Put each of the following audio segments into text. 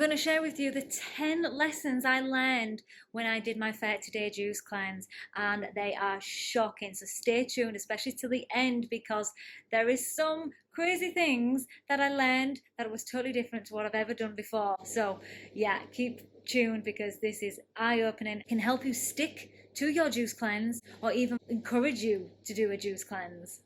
going to share with you the 10 lessons I learned when I did my 30-day juice cleanse, and they are shocking. So stay tuned, especially to the end, because there is some crazy things that I learned that was totally different to what I've ever done before. So yeah, keep tuned because this is eye-opening. It can help you stick to your juice cleanse or even encourage you to do a juice cleanse.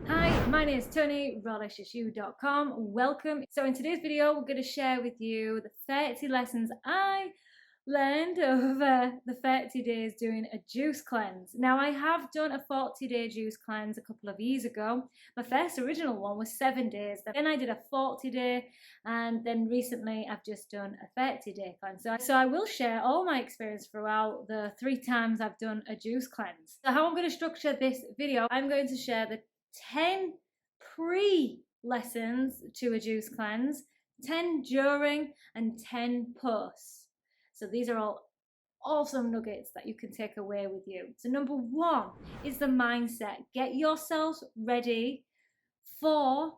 Hi, my name is Tony, rawlicious.com. Welcome. So in today's video, we're going to share with you the 30 lessons I learned over the 30 days doing a juice cleanse. Now, I have done a 40-day juice cleanse a couple of years ago. My first original one was 7 days. Then I did a 40-day, and then recently I've just done a 30-day cleanse. So I will share all my experience throughout the 3 times I've done a juice cleanse. So how I'm going to structure this video, I'm going to share the 10 pre-lessons to a juice cleanse, 10 during, and 10 post. So these are all awesome nuggets that you can take away with you. So number 1 is the mindset. Get yourself ready for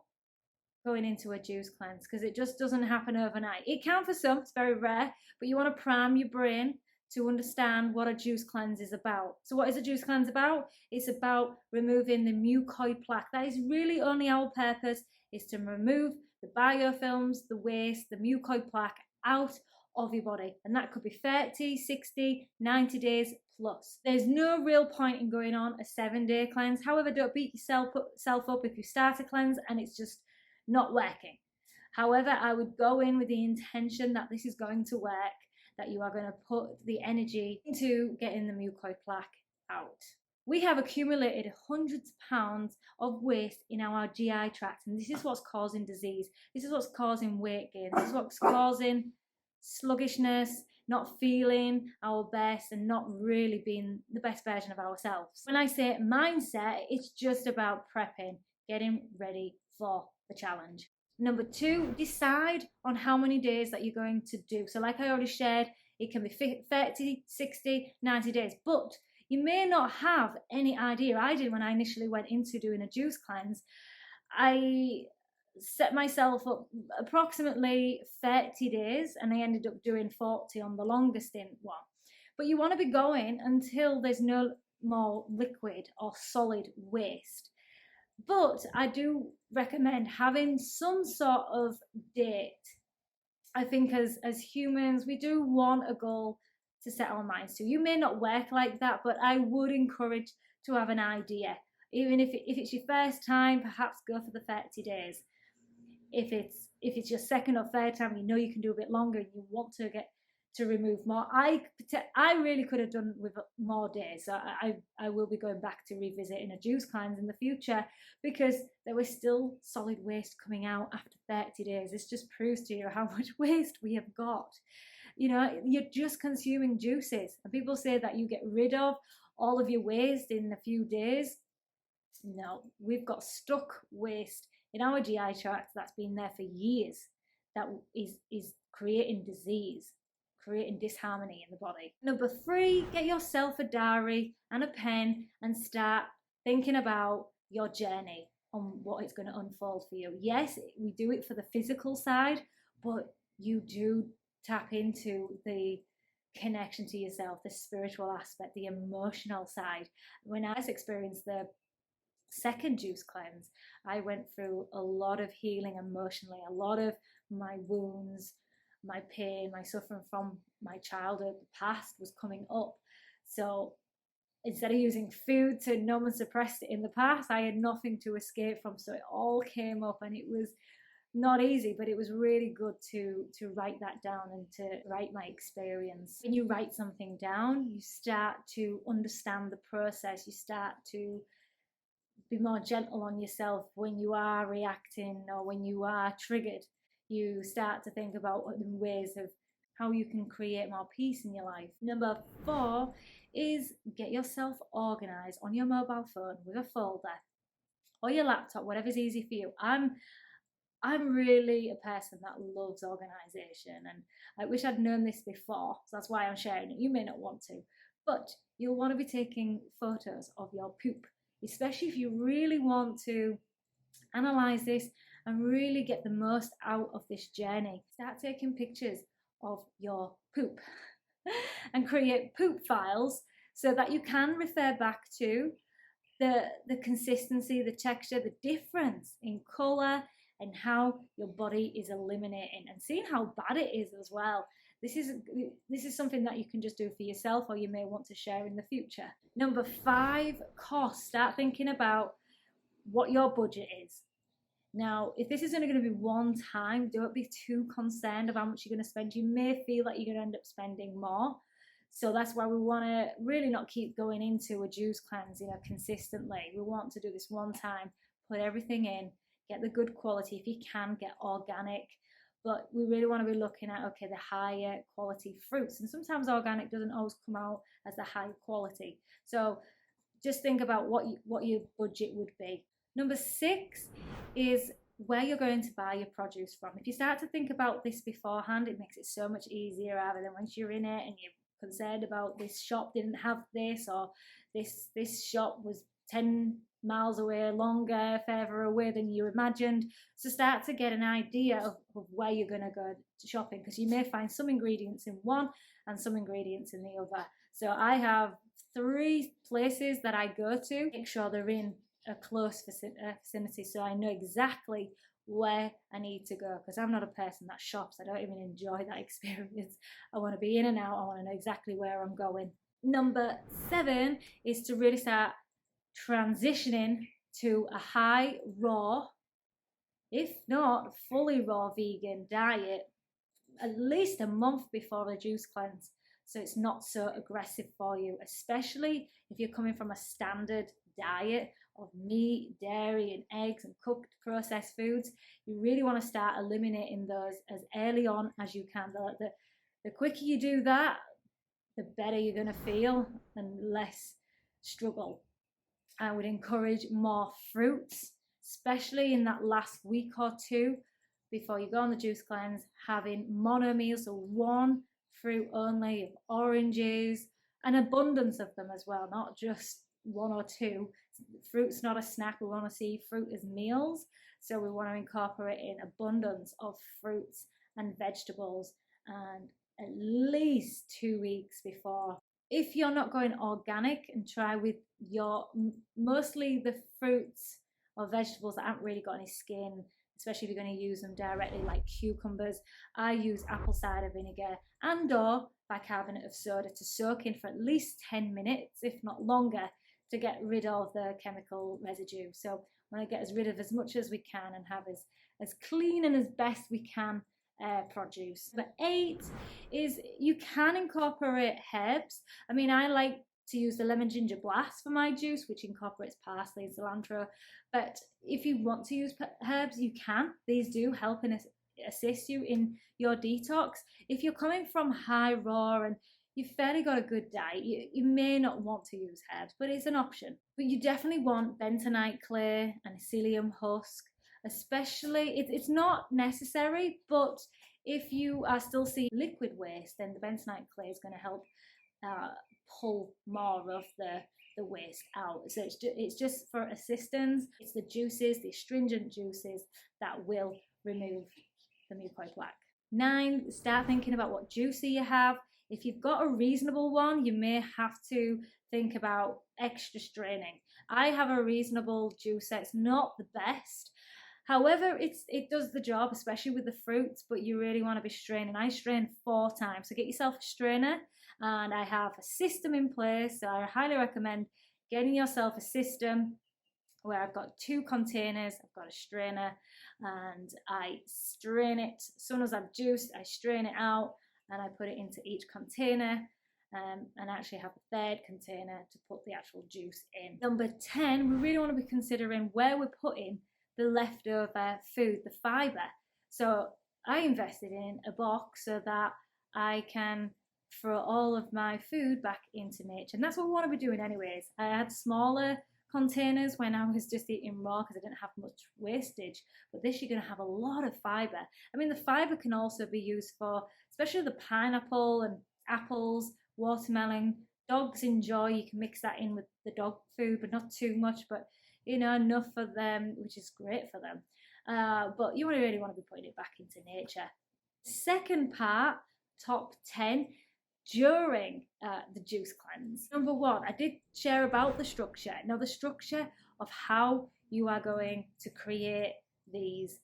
going into a juice cleanse, because it just doesn't happen overnight. It can for some, it's very rare, but you want to prime your brain to understand what a juice cleanse is about. So what is a juice cleanse about? It's about removing the mucoid plaque. That is really only our purpose, is to remove the biofilms, the waste, the mucoid plaque out of your body. And that could be 30, 60, 90 days plus. There's no real point in going on a 7-day cleanse. However, don't beat yourself up if you start a cleanse and it's just not working. However, I would go in with the intention that this is going to work, that you are going to put the energy into getting the mucoid plaque out. We have accumulated hundreds of pounds of waste in our GI tract, and this is what's causing disease. This is what's causing weight gain. This is what's causing sluggishness, not feeling our best, and not really being the best version of ourselves. When I say mindset, it's just about prepping, getting ready for the challenge. Number 2, decide on how many days that you're going to do. So like I already shared, it can be 30, 60, 90 days, but you may not have any idea. I did when I initially went into doing a juice cleanse. I set myself up approximately 30 days and I ended up doing 40 on the longest in one. But you want to be going until there's no more liquid or solid waste. But I do recommend having some sort of date. I think as humans, we do want a goal to set our minds to. You may not work like that, but I would encourage to have an idea. Even if it's your first time, perhaps go for the 30 days. If it's your second or third time, you know you can do a bit longer and you want to get to remove more. I really could have done with more days. So I will be going back to revisiting a juice cleanse in the future, because there was still solid waste coming out after 30 days. This just proves to you how much waste we have got. You know, you're just consuming juices, and people say that you get rid of all of your waste in a few days. No, we've got stuck waste in our GI tract that's been there for years, that is creating disease, creating disharmony in the body. Number 3, get yourself a diary and a pen and start thinking about your journey on what it's going to unfold for you. Yes, we do it for the physical side, but you do tap into the connection to yourself, the spiritual aspect, the emotional side. When I experienced the second juice cleanse, I went through a lot of healing emotionally. A lot of my wounds, my pain, my suffering from my childhood, the past was coming up. So instead of using food to numb and suppress it in the past, I had nothing to escape from. So it all came up, and it was not easy, but it was really good to write that down and to write my experience. When you write something down, you start to understand the process. You start to be more gentle on yourself when you are reacting or when you are triggered. You start to think about ways of how you can create more peace in your life. Number 4 is get yourself organized on your mobile phone with a folder or your laptop, whatever's easy for you. I'm really a person that loves organization, and I wish I'd known this before, so that's why I'm sharing it. You may not want to, but you'll want to be taking photos of your poop, especially if you really want to Analyze this and really get the most out of this journey. Start taking pictures of your poop and create poop files so that you can refer back to the consistency, the texture, the difference in colour, and how your body is eliminating, and seeing how bad it is as well. This is something that you can just do for yourself, or you may want to share in the future. Number 5, cost. Start thinking about what your budget is. Now, if this is only going to be one time, don't be too concerned of how much you're going to spend. You may feel like you're going to end up spending more. So that's why we want to really not keep going into a juice cleanse, consistently. We want to do this one time, put everything in, get the good quality. If you can, get organic. But we really want to be looking at, okay, the higher quality fruits. And sometimes organic doesn't always come out as the high quality. So just think about what your budget would be. Number 6 is where you're going to buy your produce from. If you start to think about this beforehand, it makes it so much easier, rather than once you're in it and you're concerned about this shop didn't have this, or this shop was 10 miles away, longer, further away than you imagined. So start to get an idea of where you're going to go to shopping, because you may find some ingredients in one and some ingredients in the other. So I have 3 places that I go to, make sure they're in a close vicinity, so I know exactly where I need to go, because I'm not a person that shops. I don't even enjoy that experience. I want to be in and out. I want to know exactly where I'm going. Number 7 is to really start transitioning to a high raw, if not fully raw, vegan diet at least a month before the juice cleanse, so it's not so aggressive for you, especially if you're coming from a standard diet of meat, dairy and eggs and cooked processed foods. You really want to start eliminating those as early on as you can. The quicker you do that, the better you're going to feel and less struggle. I would encourage more fruits, especially in that last week or 2 before you go on the juice cleanse, having mono meals, so 1 fruit only, of oranges, an abundance of them as well, not just 1 or 2. Fruit's not a snack. We want to see fruit as meals, so we want to incorporate in abundance of fruits and vegetables, and at least 2 weeks before. If you're not going organic, and try with your mostly the fruits or vegetables that haven't really got any skin, especially if you're going to use them directly, like cucumbers. I use apple cider vinegar and or bicarbonate of soda to soak in for at least 10 minutes, if not longer, to get rid of the chemical residue. So we want to get rid of as much as we can and have as clean and as best we can produce. Number 8 is you can incorporate herbs. I mean, I like to use the lemon ginger blast for my juice, which incorporates parsley and cilantro, but if you want to use herbs, you can. These do help and assist you in your detox. If you're coming from high raw and you've fairly got a good diet, you may not want to use herbs, but it's an option. But you definitely want bentonite clay and psyllium husk, especially. It's not necessary, but if you are still seeing liquid waste, then the bentonite clay is going to help pull more of the waste out. So it's just for assistance. It's the juices, the astringent juices, that will remove the mucoid plaque. 9, start thinking about what juicer you have. If you've got a reasonable one, you may have to think about extra straining. I have a reasonable juicer. It's not the best. However, it does the job, especially with the fruits, but you really want to be straining. I strain 4 times, so get yourself a strainer, and I have a system in place, so I highly recommend getting yourself a system where I've got 2 containers, I've got a strainer, and I strain it. As soon as I've juiced, I strain it out, and I put it into each container, and actually have a 3rd container to put the actual juice in. Number 10, we really want to be considering where we're putting the leftover food, the fiber. So I invested in a box so that I can throw all of my food back into nature, and that's what we want to be doing anyways. I had smaller containers when I was just eating raw because I didn't have much wastage, but this you're going to have a lot of fiber. I mean, the fiber can also be used for, especially the pineapple and apples, watermelon. Dogs enjoy. You can mix that in with the dog food, but not too much. But enough for them, which is great for them. But you really want to be putting it back into nature. Second part, top 10 during the juice cleanse. Number 1, I did share about the structure. Now, the structure of how you are going to create these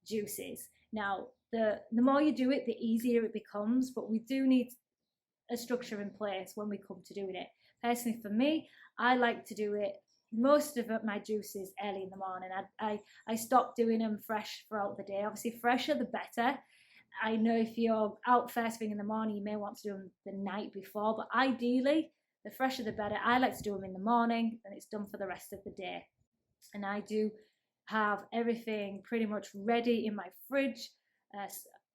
juices. Now, the more you do it, the easier it becomes, but we do need a structure in place when we come to doing it. Personally, for me, I like to do it most of my juices early in the morning. I stop doing them fresh throughout the day. Obviously, fresher the better. I know if you're out first thing in the morning, you may want to do them the night before, but ideally, the fresher the better. I like to do them in the morning, and it's done for the rest of the day. And I do have everything pretty much ready in my fridge,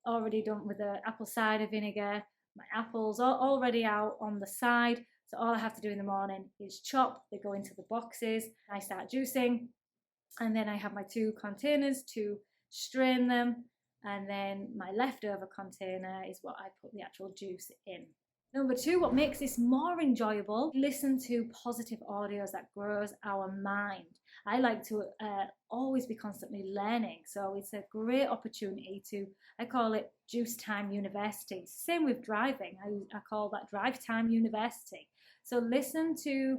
already done with the apple cider vinegar. My apples are already out on the side. So all I have to do in the morning is chop, they go into the boxes, I start juicing, and then I have my 2 containers to strain them, and then my leftover container is what I put the actual juice in. Number 2, what makes this more enjoyable, listen to positive audios that grows our mind. I like to always be constantly learning, so it's a great opportunity to, I call it Juice Time University. Same with driving, I call that Drive Time University. So listen to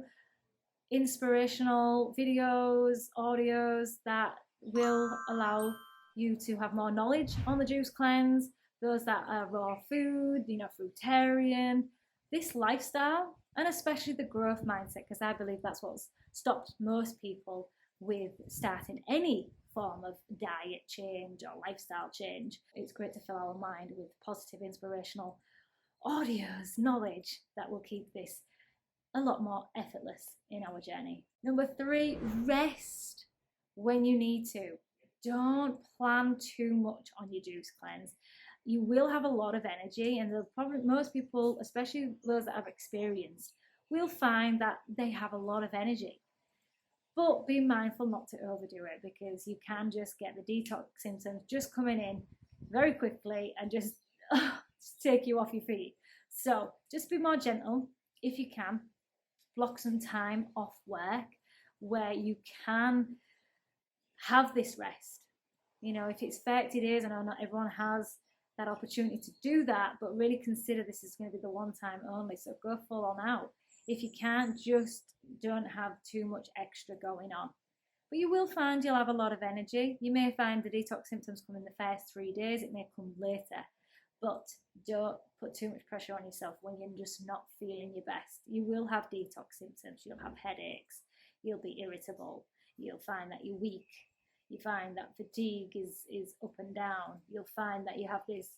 inspirational videos, audios that will allow you to have more knowledge on the juice cleanse, those that are raw food, fruitarian, this lifestyle, and especially the growth mindset, because I believe that's what's stopped most people with starting any form of diet change or lifestyle change. It's great to fill our mind with positive, inspirational audios, knowledge that will keep this a lot more effortless in our journey. Number 3, rest when you need to. Don't plan too much on your juice cleanse. You will have a lot of energy, and probably most people, especially those that have experienced, will find that they have a lot of energy. But be mindful not to overdo it, because you can just get the detox symptoms just coming in very quickly and just take you off your feet. So just be more gentle if you can. Block some time off work where you can have this rest. If it's 30 days, I know not everyone has that opportunity to do that, but really consider this is going to be the one time only, so go full on out. If you can't, just don't have too much extra going on. But you will find you'll have a lot of energy. You may find the detox symptoms come in the first 3 days, it may come later, but don't put too much pressure on yourself when you're just not feeling your best. You will have detox symptoms, you'll have headaches, you'll be irritable, you'll find that you're weak, you find that fatigue is up and down, you'll find that you have this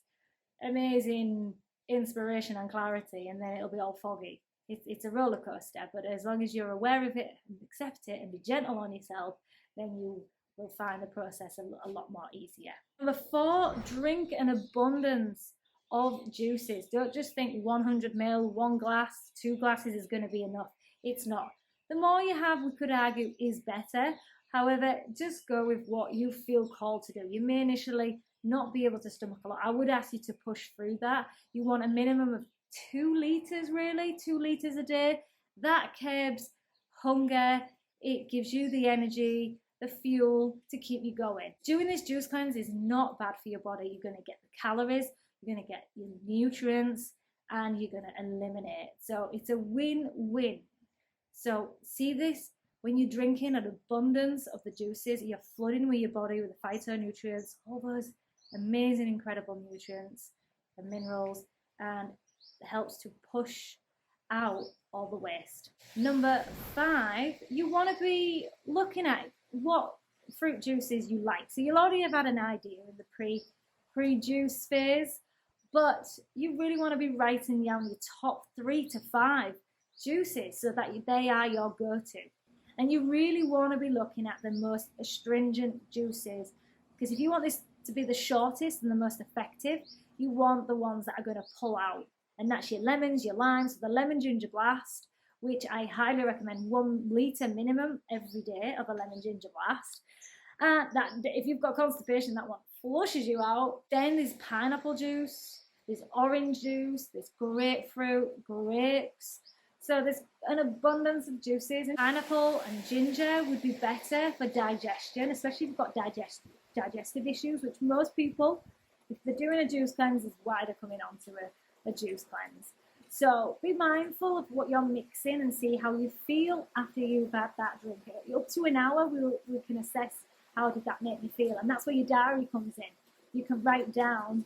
amazing inspiration and clarity, and then it'll be all foggy. It's a roller coaster, but as long as you're aware of it and accept it and be gentle on yourself, then you will find the process a lot more easier. Number 4, drink an abundance of juices. Don't just think 100 ml, 1 glass, 2 glasses is going to be enough. It's not. The more you have, we could argue, is better. However, just go with what you feel called to do. You may initially not be able to stomach a lot. I would ask you to push through that. You want a minimum of 2 litres, really, 2 litres a day. That curbs hunger. It gives you the energy, the fuel to keep you going. Doing this juice cleanse is not bad for your body. You're going to get the calories, you're going to get your nutrients, and you're going to eliminate. So it's a win-win. So see this, when you're drinking an abundance of the juices, you're flooding with your body with the phytonutrients, all those amazing, incredible nutrients and minerals, and it helps to push out all the waste. Number 5, you want to be looking at what fruit juices you like. So you'll already have had an idea in the pre-juice phase, but you really want to be writing down your top 3 to 5 juices so that they are your go-to. And you really want to be looking at the most astringent juices, because if you want this to be the shortest and the most effective, you want the ones that are going to pull out. And that's your lemons, your limes, the lemon ginger blast, which I highly recommend 1 litre minimum every day of a lemon ginger blast. That if you've got constipation, that one flushes you out. Then there's pineapple juice, there's orange juice, there's grapefruit, grapes. So there's an abundance of juices. Pineapple and ginger would be better for digestion, especially if you've got digestive issues, which most people, if they're doing a juice cleanse, is why they're coming on to a juice cleanse. So be mindful of what you're mixing and see how you feel after you've had that drink. Up to an hour, we can assess how did that make me feel. And that's where your diary comes in. You can write down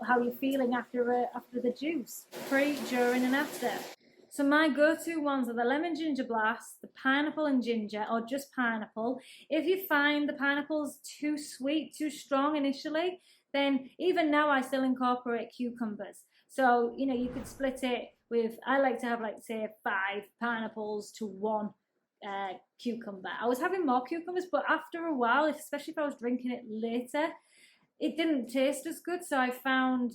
how you're feeling after the juice, pre, during and after. So my go-to ones are the lemon ginger blast, the pineapple and ginger, or just pineapple. If you find the pineapple's too sweet, too strong initially, then even now I still incorporate cucumbers. So, you know, you could split it with, I like to have like say 5 pineapples to 1 cucumber. I was having more cucumbers, but after a while, especially if I was drinking it later, it didn't taste as good. So I found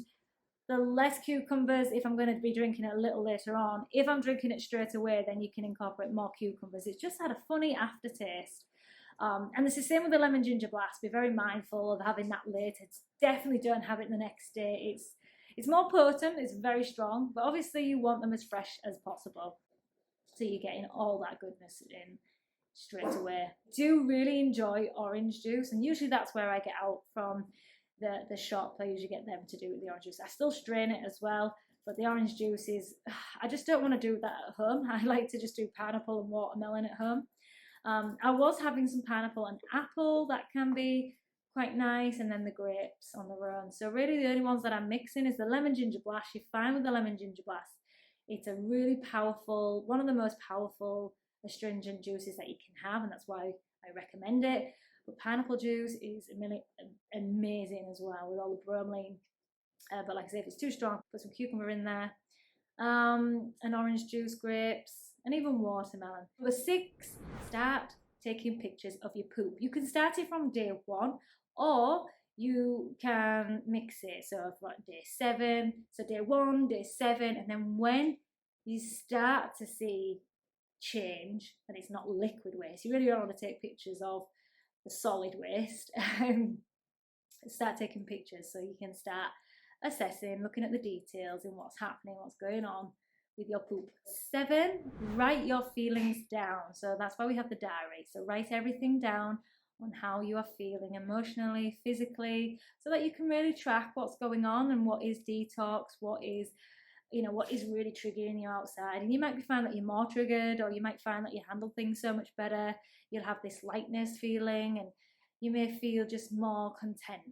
the less cucumbers if I'm going to be drinking it a little later on. If I'm drinking it straight away, then you can incorporate more cucumbers. It just had a funny aftertaste. And it's the same with the lemon ginger blast. Be very mindful of having that later. Definitely don't have it the next day. It's more potent, it's very strong, but obviously you want them as fresh as possible. So you're getting all that goodness in straight away. Do really enjoy orange juice, and usually that's where I get out from the shop. I usually get them to do with the orange juice. I still strain it as well, but the orange juice is, I just don't want to do that at home. I like to just do pineapple and watermelon at home. I was having some pineapple and apple, that can be quite nice, and then the grapes on their own. So really the only ones that I'm mixing is the lemon ginger blast. You're fine with the lemon ginger blast. It's a really powerful, one of the most powerful astringent juices that you can have, and that's why I recommend it. But pineapple juice is amazing as well with all the bromelain. But like I say, if it's too strong, put some cucumber in there. And orange juice, grapes, and even watermelon. Number 6, start taking pictures of your poop. You can start it from day 1, or you can mix it. So I've got day 7, so day 1, day 7, and then when you start to see change and it's not liquid waste, you really don't want to take pictures of the solid waste. Start taking pictures so you can start assessing, looking at the details and what's happening, what's going on with your poop. 7, write your feelings down. So that's why we have the diary. So write everything down on how you are feeling emotionally, physically, so that you can really track what's going on and what is detox, what is, you know, what is really triggering you outside. And you might find that you're more triggered, or you might find that you handle things so much better. You'll have this lightness feeling, and you may feel just more content.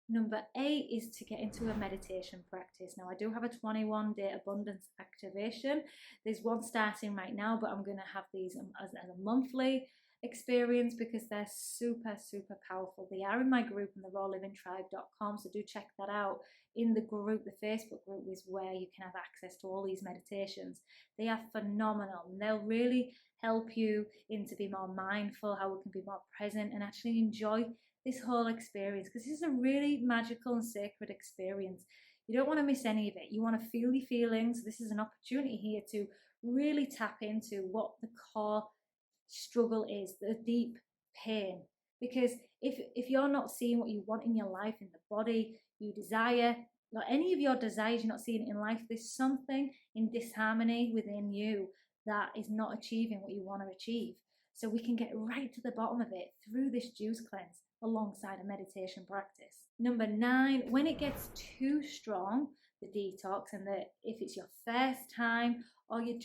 Number 8 is to get into a meditation practice. Now, I do have a 21-day abundance activation. There's one starting right now, but I'm going to have these as a monthly experience because they're super, super powerful. They are in my group in the rawlivingtribe.com, so do check that out. In the group, the Facebook group, is where you can have access to all these meditations. They are phenomenal, and they'll really help you into be more mindful, how we can be more present and actually enjoy this whole experience, because this is a really magical and sacred experience. You don't want to miss any of it. You want to feel your feelings. This is an opportunity here to really tap into what the core struggle is, the deep pain. Because if you're not seeing what you want in your life, in the body you desire, or any of your desires, you're not seeing it in life, there's something in disharmony within you that is not achieving what you want to achieve. So we can get right to the bottom of it through this juice cleanse alongside a meditation practice. Number 9, when it gets too strong, the detox, and if it's your first time, or it's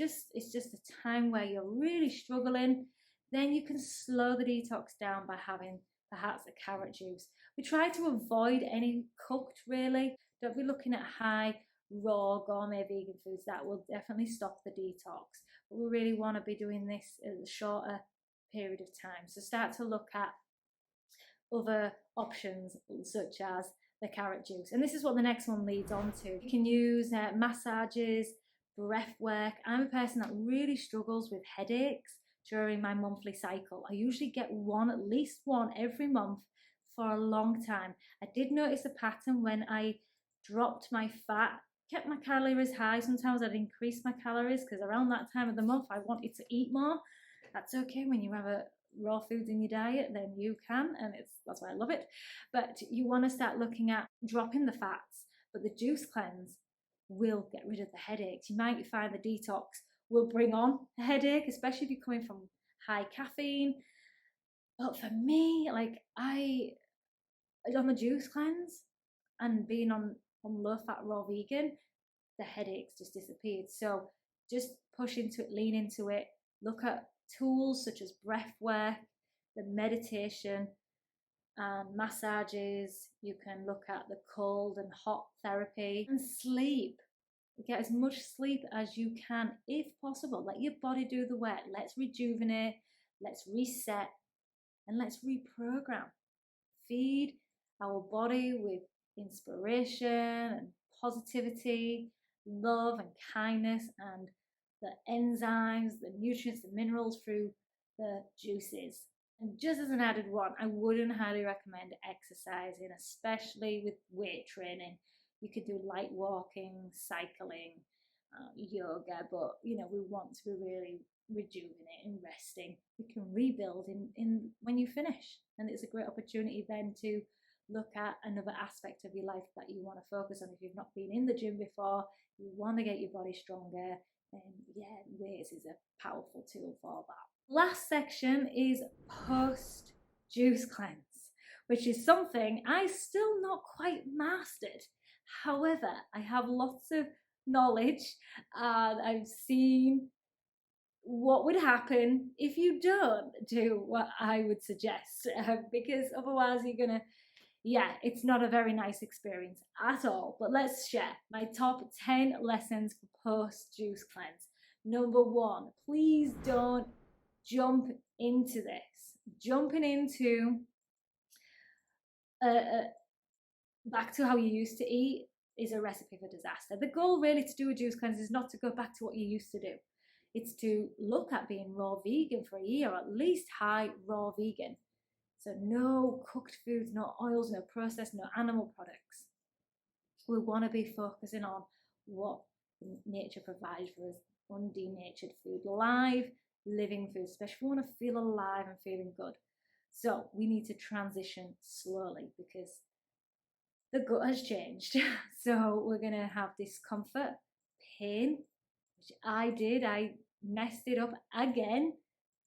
just a time where you're really struggling, then you can slow the detox down by having perhaps a carrot juice. We try to avoid any cooked, really. Don't be looking at high raw gourmet vegan foods. That will definitely stop the detox. But we really want to be doing this at a shorter period of time. So start to look at other options such as the carrot juice. And this is what the next one leads on to. You can use massages, breath work. I'm a person that really struggles with headaches during my monthly cycle. I usually get at least one every month for a long time. I did notice a pattern when I dropped my fat, kept my calories high. Sometimes I'd increase my calories because around that time of the month I wanted to eat more. That's okay when you have raw foods in your diet, then you can, and that's why I love it. But you want to start looking at dropping the fats, but the juice cleanse will get rid of the headaches. You might find the detox will bring on a headache, especially if you're coming from high caffeine. But for me, like I on the juice cleanse and being on low fat raw vegan, the headaches just disappeared. So just push into it, lean into it, look at tools such as breath work, the meditation and massages. You can look at the cold and hot therapy and sleep. Get as much sleep as you can if possible. Let your body do the work. Let's rejuvenate, let's reset, and let's reprogram. Feed our body with inspiration and positivity, love and kindness, and the enzymes, the nutrients, the minerals through the juices. And just as an added one, I wouldn't highly recommend exercising, especially with weight training. You could do light walking, cycling, yoga, but we want to be really rejuvenating, resting. We can rebuild in when you finish, and it's a great opportunity then to look at another aspect of your life that you want to focus on. If you've not been in the gym before, you want to get your body stronger, then yeah, weights is a powerful tool for that. Last section is post juice cleanse, which is something I still not quite mastered. However, I have lots of knowledge and I've seen what would happen if you don't do what I would suggest, because otherwise you're gonna, it's not a very nice experience at all. But let's share my top 10 lessons for post juice cleanse. Number one, please don't jump into this. Jumping into back to how you used to eat is a recipe for disaster. The goal really to do a juice cleanse is not to go back to what you used to do. It's to look at being raw vegan for a year, or at least high raw vegan. So no cooked foods, no oils, no processed, no animal products. We want to be focusing on what nature provides for us, undenatured food, live, living food, especially if we want to feel alive and feeling good. So we need to transition slowly because the gut has changed. So we're going to have discomfort, pain, which I did. I messed it up again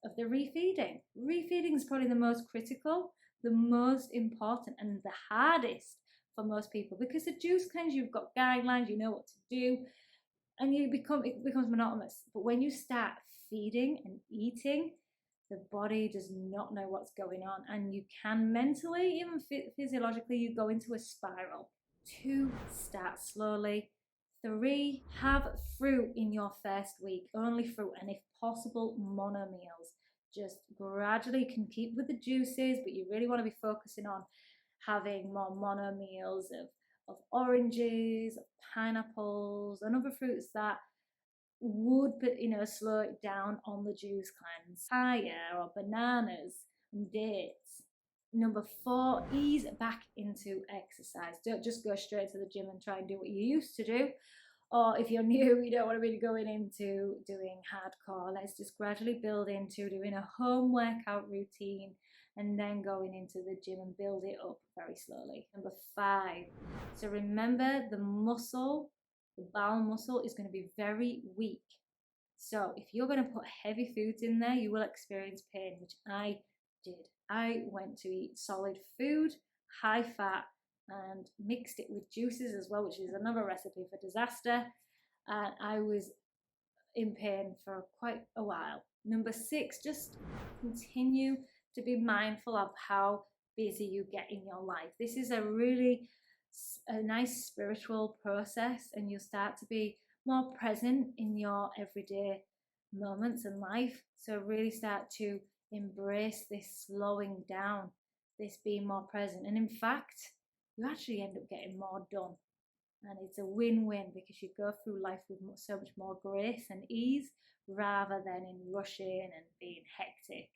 of the refeeding. Refeeding is probably the most critical, the most important, and the hardest for most people, because the juice cleanse, you've got guidelines, you know what to do, and it becomes monotonous. But when you start feeding and eating, the body does not know what's going on, and you can mentally, even physiologically, you go into a spiral. 2, start slowly. 3, have fruit in your first week, only fruit, and if possible, mono meals. Just gradually, you can keep with the juices, but you really want to be focusing on having more mono meals of oranges, of pineapples, and other fruits that would slow it down on the juice cleanse. Papaya or bananas and dates. Number 4, ease back into exercise. Don't just go straight to the gym and try and do what you used to do. Or if you're new, you don't want to be going into doing hardcore. Let's just gradually build into doing a home workout routine and then going into the gym and build it up very slowly. Number 5, so remember the bowel muscle is going to be very weak. So if you're going to put heavy foods in there, you will experience pain, which I did. I went to eat solid food, high fat, and mixed it with juices as well, which is another recipe for disaster. And I was in pain for quite a while. Number 6, just continue to be mindful of how busy you get in your life. This is a nice spiritual process, and you'll start to be more present in your everyday moments in life. So really start to embrace this slowing down, this being more present. And in fact, you actually end up getting more done. And it's a win-win because you go through life with so much more grace and ease rather than in rushing and being hectic.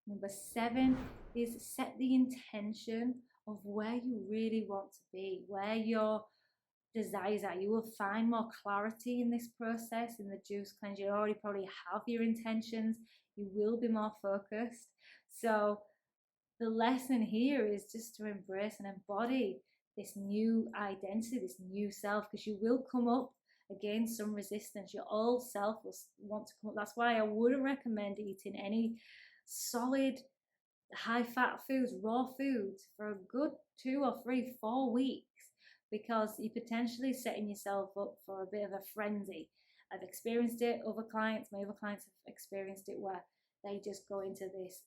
Number 7 is set the intention of where you really want to be, where your desires are. You will find more clarity in this process. In the juice cleanse, you already probably have your intentions. You will be more focused. So the lesson here is just to embrace and embody this new identity, this new self, because you will come up again some resistance. Your old self will want to come up. That's why I wouldn't recommend eating any solid high fat foods, raw foods, for a good 2 or 3, 4 weeks, because you're potentially setting yourself up for a bit of a frenzy. I've experienced it. My other clients have experienced it, where they just go into this,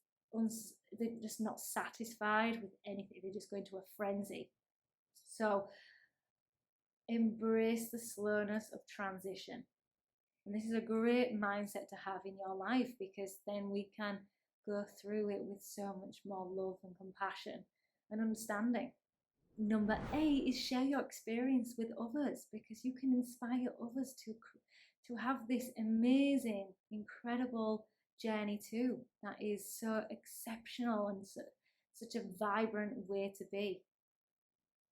they're just not satisfied with anything. They just go into a frenzy. So embrace the slowness of transition. And this is a great mindset to have in your life, because then we can go through it with so much more love and compassion and understanding. Number 8 is share your experience with others, because you can inspire others to have this amazing, incredible journey too. That is so exceptional and such a vibrant way to be.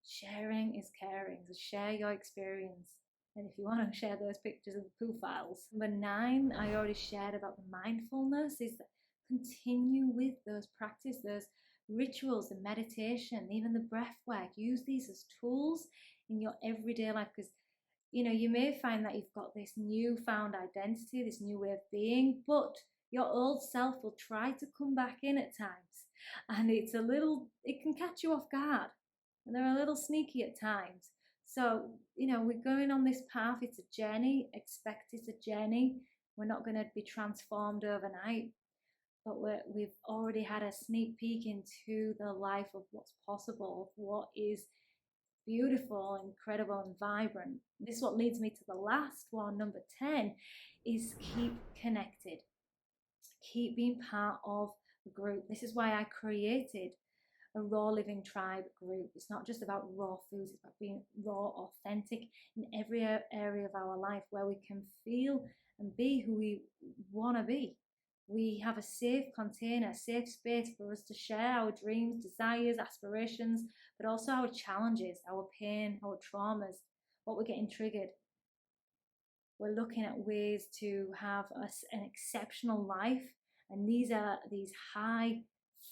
Sharing is caring, so share your experience. And if you want to share those pictures of the poo files. Number 9, I already shared about the mindfulness, is that continue with those practices, those rituals, the meditation, even the breath work. Use these as tools in your everyday life, because you may find that you've got this newfound identity, this new way of being, but your old self will try to come back in at times, and it can catch you off guard, and they're a little sneaky at times. So, we're going on this path. It's a journey. Expect it's a journey. We're not going to be transformed overnight, but we've already had a sneak peek into the life of what's possible, of what is beautiful, incredible, and vibrant. This is what leads me to the last one, number 10, is keep connected. Keep being part of a group. This is why I created a Raw Living Tribe group. It's not just about raw foods, it's about being raw, authentic in every area of our life, where we can feel and be who we want to be. We have a safe container, a safe space for us to share our dreams, desires, aspirations, but also our challenges, our pain, our traumas, what we're getting triggered. We're looking at ways to have an exceptional life, and these are these high,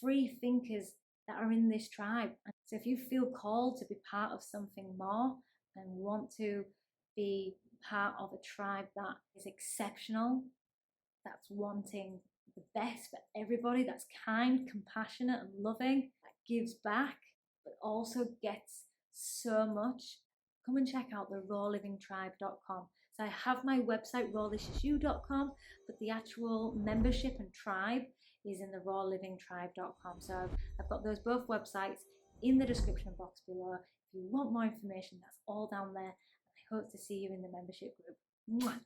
free thinkers that are in this tribe. So if you feel called to be part of something more and want to be part of a tribe that is exceptional, that's wanting the best for everybody, that's kind, compassionate, and loving, that gives back, but also gets so much, come and check out the rawlivingtribe.com. So I have my website, rawliciousyou.com, but the actual membership and tribe is in the rawlivingtribe.com. So I've got those both websites in the description box below. If you want more information, that's all down there. And I hope to see you in the membership group. Mwah.